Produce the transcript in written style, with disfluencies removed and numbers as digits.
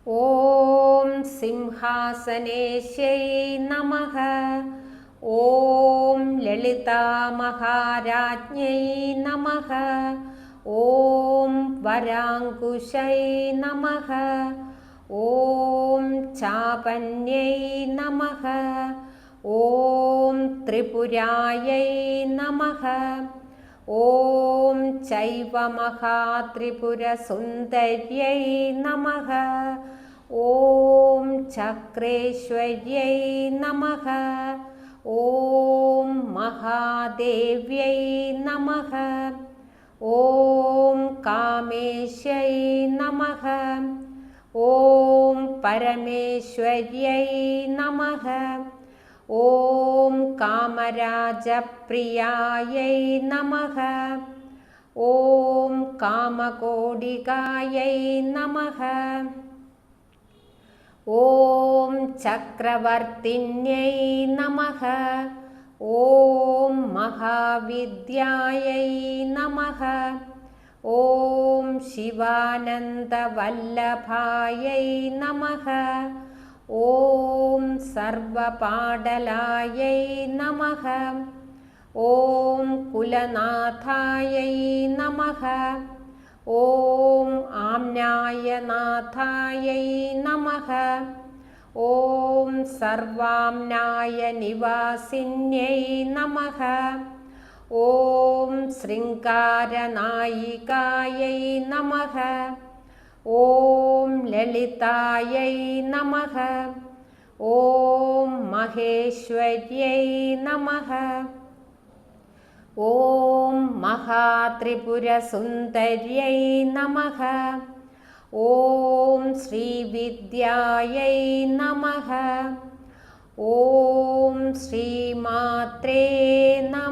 ॐ सिंहासनेश्यै नमः। ॐ ललितामहाराज्ञै नमः। ॐ वराङ्कुशै नमः। ॐ चापन्यै नमः। ॐ त्रिपुरायै नमः। ॐ चैवमहात्रिपुरसुन्दर्यै नमः। ॐ चक्रेश्वर्यै नमः। ॐ महादेव्यै नमः। ॐ कामेश्यै नमः। ॐ परमेश्वर्यै नमः। ॐ कामराजप्रियायै नमः। ॐ कामकोटिकायै नमः। ॐ चक्रवर्तिन्यै नमः। ॐ महाविद्यायै नमः। ॐ शिवानन्दवल्लभायै नमः। ॐ सर्वपाडलायै नमः। ॐ कुलनाथायै नमः। ॐ आम्नायनाथायै नमः। ॐ सर्वाम्नायनिवासिन्यै नमः। ॐ शृङ्गारनायिकायै नमः। ॐ ललितायै नमः। ॐ महेश्वर्यै नमः। ॐ महात्रिपुरसुन्दर्यै नमः। ॐ श्रीविद्यायै नमः। ॐ श्रीमात्रे नमः।